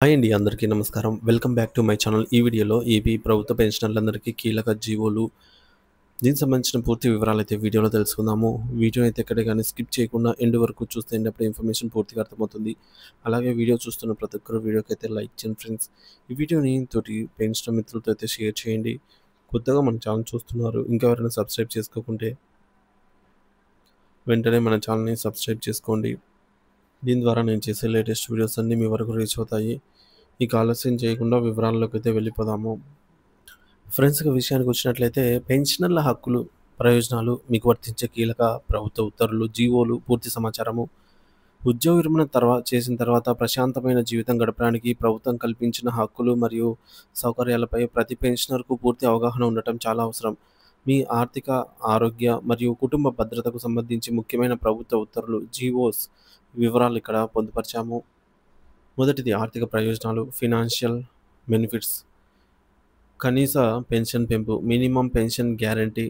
Hi అండి. అందరికీ నమస్కారం. Welcome back to my channel. ఈ వీడియోలో ఏపీ ప్రభుత్వ పెన్షనర్లందరికీ కీలక జీవోలు, దీనికి సంబంధించిన పూర్తి వివరాలైతే వీడియోలో తెలుసుకుందాము. వీడియోని అయితే ఎక్కడ గాని స్కిప్ చేయకుండా ఎండ్ వరకు చూస్తే అప్పుడే ఇన్ఫర్మేషన్ పూర్తిగా అర్థమవుతుంది. అలాగే వీడియో చూస్తున్న ప్రతి ఒక్కరు వీడియోకైతే లైక్ చేయండి ఫ్రెండ్స్. ఈ వీడియోని తోటి పెన్షనర్ మిత్రులతో అయితే షేర్ చేయండి. కొత్తగా మన ఛానల్ చూస్తున్నారు. ఇంకా ఎవరైనా సబ్స్క్రైబ్ చేసుకోకుంటే వెంటనే మన ఛానల్‌ని సబ్స్క్రైబ్ చేసుకోండి. దీని ద్వారా నేను చేసే లేటెస్ట్ వీడియోస్ అన్నీ మీ వరకు రీచ్ అవుతాయి. ఇక ఆలస్యం చేయకుండా వివరాల్లోకి అయితే వెళ్ళిపోదాము. ఫ్రెండ్స్, ఇక విషయానికి వచ్చినట్లయితే పెన్షనర్ల హక్కులు, ప్రయోజనాలు, మీకు వర్తించే కీలక ప్రభుత్వ ఉత్తర్వులు, జీవోలు, పూర్తి సమాచారము, ఉద్యోగ విరమణ చేసిన తర్వాత ప్రశాంతమైన జీవితం గడపడానికి ప్రభుత్వం కల్పించిన హక్కులు మరియు సౌకర్యాలపై ప్రతి పెన్షనర్కు పూర్తి అవగాహన ఉండటం చాలా అవసరం. మీ ఆర్థిక, ఆరోగ్య మరియు కుటుంబ భద్రతకు సంబంధించి ముఖ్యమైన ప్రభుత్వ ఉత్తర్వులు, జీవోస్ వివరాలు ఇక్కడ పొందుపరిచాము. మొదటిది ఆర్థిక ప్రయోజనాలు, ఫినాన్షియల్ బెనిఫిట్స్. కనీస పెన్షన్ పెంపు, మినిమం పెన్షన్ గ్యారంటీ.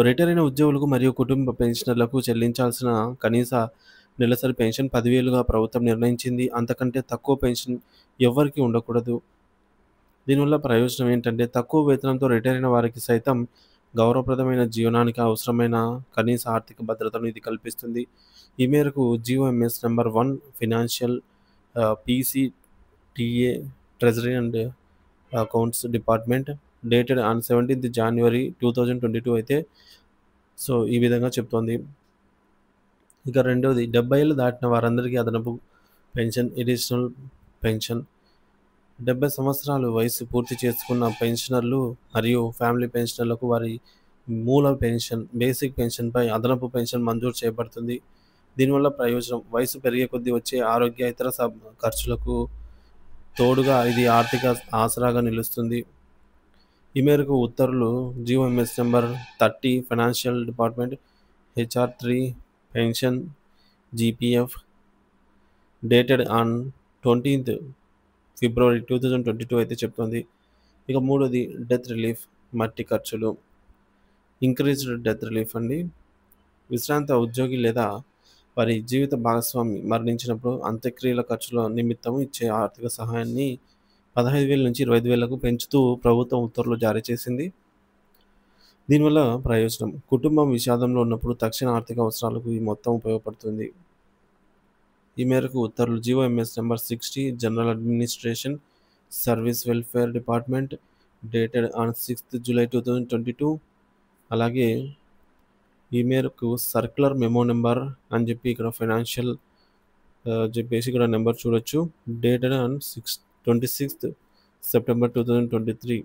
రిటైర్ అయిన ఉద్యోగులకు మరియు కుటుంబ పెన్షనర్లకు చెల్లించాల్సిన కనీస నెలసరి పెన్షన్ 10,000గా ప్రభుత్వం నిర్ణయించింది. అంతకంటే తక్కువ పెన్షన్ ఎవ్వరికీ ఉండకూడదు. దీనివల్ల ప్రయోజనం ఏంటంటే తక్కువ వేతనంతో రిటైర్ అయిన వారికి సైతం గౌరవప్రదమైన జీవనానికి అవసరమైన కనీస ఆర్థిక భద్రతను ఇది కల్పిస్తుంది. ఈ మేరకు GOMS number 1 financial PCTA treasury and accounts department dated on 17th January 2022 అయితే ఈ విధంగా చెప్తోంది. ఇక రెండవది 70 ఏళ్ళు దాటిన వారందరికీ అదనపు పెన్షన్, ఎడిషనల్ పెన్షన్. 70 సంవత్సరాలు వయసు పూర్తి చేసుకున్న పెన్షనర్లు మరియు ఫ్యామిలీ పెన్షనర్లకు వారి మూల పెన్షన్, బేసిక్ పెన్షన్పై అదనపు పెన్షన్ మంజూరు చేయబడుతుంది. దీనివల్ల ప్రయోజనం వయసు పెరిగే కొద్దీ వచ్చే ఆరోగ్య ఇతర ఖర్చులకు తోడుగా ఇది ఆర్థిక ఆసరాగా నిలుస్తుంది. ఈ మేరకు ఉత్తర్వులు GOMs number 30 financial department HR 3 pension GPF dated on 20th February 2022 అయితే చెప్తుంది. ఇక మూడోది డెత్ రిలీఫ్, మట్టి ఖర్చులు. ఇంక్రీజ్డ్ డెత్ రిలీఫ్ అండి. విశ్రాంత ఉద్యోగి లేదా వారి జీవిత భాగస్వామి మరణించినప్పుడు అంత్యక్రియల ఖర్చుల నిమిత్తం ఇచ్చే ఆర్థిక సహాయాన్ని 15,000 నుంచి 25,000కు పెంచుతూ ప్రభుత్వం ఉత్తర్వులు జారీ చేసింది. దీనివల్ల ప్రయోజనం కుటుంబం విషాదంలో ఉన్నప్పుడు తక్షణ ఆర్థిక అవసరాలకు ఈ మొత్తం ఉపయోగపడుతుంది. ఈ మేరకు ఉత్తర్వులు GOMs number 60 general administration service welfare department dated on 6th July 2022. అలాగే ఈ మేరకు సర్క్యులర్ మెమో నెంబర్ అని చెప్పి ఇక్కడ ఫైనాన్షియల్ చెప్పేసి ఇక్కడ నెంబర్ చూడొచ్చు. Dated on 26th September 2023.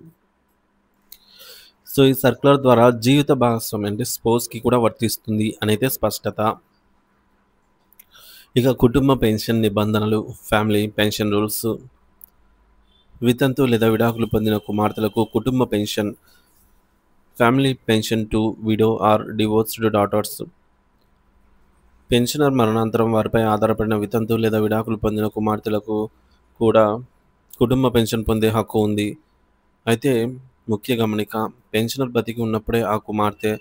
ఈ సర్క్యులర్ ద్వారా జీవిత భాగస్వామి అంటే స్పౌస్కి కూడా వర్తిస్తుంది అనైతే స్పష్టత. ఇక కుటుంబ పెన్షన్ నిబంధనలు, ఫ్యామిలీ పెన్షన్ రూల్స్. వితంతు లేదా విడాకులు పొందిన కుమార్తెలకు కుటుంబ pension, family pension to widow or divorced daughters. Pensioner మరణాంతరం వారిపై ఆధారపడిన వితంతు లేదా విడాకులు పొందిన కుమార్తెలకు కూడా కుటుంబ పెన్షన్ పొందే హక్కు ఉంది. అయితే ముఖ్య గమనిక, పెన్షనర్ బతికి ఉన్నప్పుడే ఆ కుమార్తె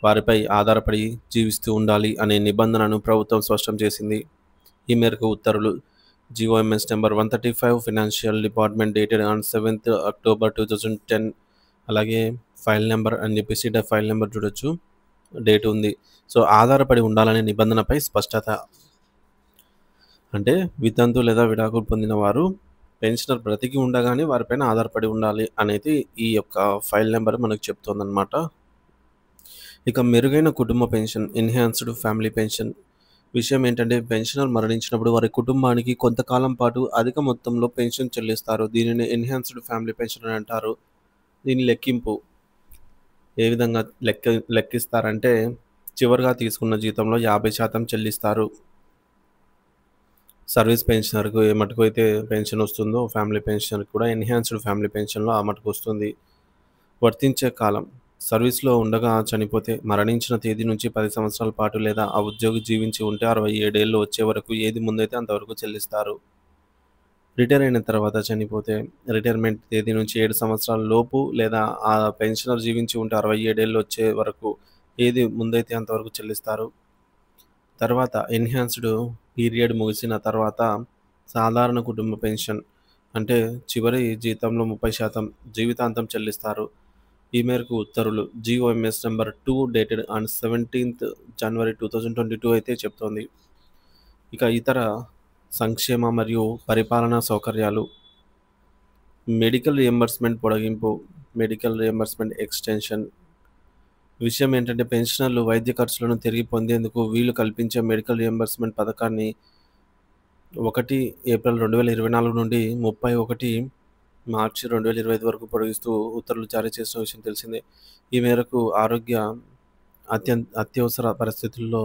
వారిపై ఆధారపడి జీవిస్తూ ఉండాలి అనే నిబంధనను ప్రభుత్వం స్పష్టం చేసింది. ఈ మేరకు ఉత్తర్వులు GOMs number 135 financial department dated on 7th October 2010. అలాగే ఫైల్ నెంబర్ అని చెప్పేసి ఫైల్ నెంబర్ చూడొచ్చు, డేట్ ఉంది. ఆధారపడి ఉండాలనే నిబంధనపై స్పష్టత. అంటే వితంతు లేదా విడాకులు పొందిన వారు పెన్షనర్ బ్రతికి ఉండగానే వారిపైన ఆధారపడి ఉండాలి అనేది ఈ యొక్క ఫైల్ నెంబర్ మనకు చెప్తోందన్నమాట. ఇక మెరుగైన కుటుంబ పెన్షన్, ఎన్హాన్స్డ్ ఫ్యామిలీ పెన్షన్. విషయం ఏంటంటే పెన్షనర్ మరణించినప్పుడు వారి కుటుంబానికి కొంతకాలం పాటు అధిక మొత్తంలో పెన్షన్ చెల్లిస్తారు. దీనిని ఎన్హాన్స్డ్ ఫ్యామిలీ పెన్షన్ అని అంటారు. దీని లెక్కింపు ఏ విధంగా లెక్కిస్తారంటే చివరిగా తీసుకున్న జీతంలో 50% చెల్లిస్తారు. సర్వీస్ పెన్షనర్కు ఏ మటుకు అయితే పెన్షన్ వస్తుందో ఫ్యామిలీ పెన్షనర్కి కూడా ఎన్హాన్స్డ్ ఫ్యామిలీ పెన్షన్లో ఆ మటుకు వస్తుంది. వర్తించే కాలం, సర్వీస్లో ఉండగా చనిపోతే మరణించిన తేదీ నుంచి 10 సంవత్సరాల పాటు లేదా ఆ ఉద్యోగి జీవించి ఉంటే 67 ఏళ్ళు వచ్చే వరకు ఏది ముందైతే అంతవరకు చెల్లిస్తారు. రిటైర్ అయిన తర్వాత చనిపోతే రిటైర్మెంట్ తేదీ నుంచి 7 సంవత్సరాల లోపు లేదా ఆ పెన్షనర్ జీవించి ఉంటే 67 ఏళ్ళు వచ్చే వరకు ఏది ముందైతే అంతవరకు చెల్లిస్తారు. తర్వాత ఎన్హాన్స్డ్ పీరియడ్ ముగిసిన తర్వాత సాధారణ కుటుంబ పెన్షన్ అంటే చివరి జీతంలో 30% జీవితాంతం చెల్లిస్తారు. ఈ మేరకు ఉత్తర్వులు GOMs number 2 dated on 17th January 2022 అయితే చెప్తోంది. ఇక ఇతర సంక్షేమ మరియు పరిపాలనా సౌకర్యాలు మెడికల్ రియంబర్స్మెంట్ పొడిగింపు, మెడికల్ రియంబర్స్మెంట్ ఎక్స్టెన్షన్. విషయం ఏంటంటే పెన్షనర్లు వైద్య ఖర్చులను తిరిగి పొందేందుకు వీలు కల్పించే మెడికల్ రియంబర్స్మెంట్ పథకాన్ని 1 ఏప్రిల్ 2024 నుండి 31 మార్చి 2025 వరకు పొడిగిస్తూ ఉత్తర్వులు జారీ చేసిన విషయం తెలిసిందే. ఈ మేరకు ఆరోగ్య అత్యవసర పరిస్థితుల్లో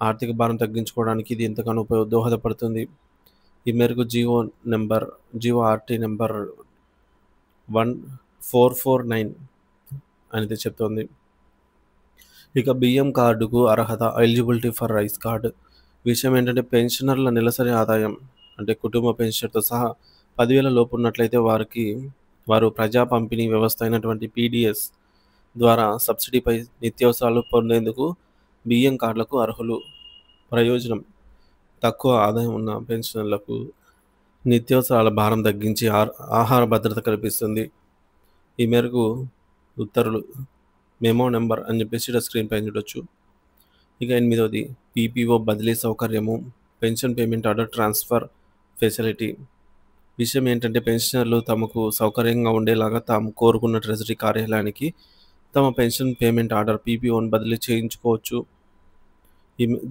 ఆర్థిక భారం తగ్గించుకోవడానికి ఇది ఎంతగానో దోహదపడుతుంది. ఈ మేరకు జీఓఆర్టీ నెంబర్ 1449 అనేది చెప్తోంది. ఇక బియ్యం కార్డుకు అర్హత ఎలిజిబిలిటీ ఫర్ రైస్ కార్డు. విషయం ఏంటంటే పెన్షనర్ల నెలసరి ఆదాయం అంటే కుటుంబ పెన్షన్తో సహా 10,000 లోపు ఉన్నట్లయితే వారు ప్రజా పంపిణీ వ్యవస్థ అయినటువంటి పీడిఎస్ ద్వారా సబ్సిడీపై నిత్యావసరాలు పొందేందుకు బియ్యం కార్డులకు అర్హులు. ప్రయోజనం తక్కువ ఆదాయం ఉన్న పెన్షనర్లకు నిత్యావసరాల భారం తగ్గించి ఆహార భద్రత కల్పిస్తుంది. ఈ మేరకు ఉత్తర్వులు మెమో నెంబర్ అని చెప్పేసి ఇక్కడ స్క్రీన్ పైన చూడొచ్చు. ఇక 8వది పీపీఓ బదిలీ సౌకర్యము, pension payment order transfer facility. విషయం ఏంటంటే పెన్షనర్లు తమకు సౌకర్యంగా ఉండేలాగా తాము కోరుకున్న ట్రెజరీ కార్యాలయానికి తమ పెన్షన్ పేమెంట్ ఆర్డర్ పీపీఓను బదిలీ చేయించుకోవచ్చు.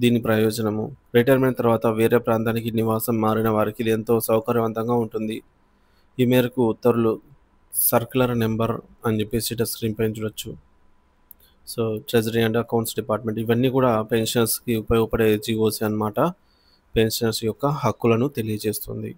దీని ప్రయోజనము రిటైర్మెంట్ తర్వాత వేరే ప్రాంతానికి నివాసం మారిన వారికి ఇది ఎంతో సౌకర్యవంతంగా ఉంటుంది. ఈ మేరకు ఉత్తర్వులు సర్క్యులర్ నెంబర్ అని చెప్పేసి ఇట్లా స్క్రీన్ పైన చూడొచ్చు. So treasury and accounts department ఇవన్నీ కూడా పెన్షనర్స్కి ఉపయోగపడే జీవోస్ అన్నమాట. పెన్షనర్స్ యొక్క హక్కులను తెలియజేస్తుంది.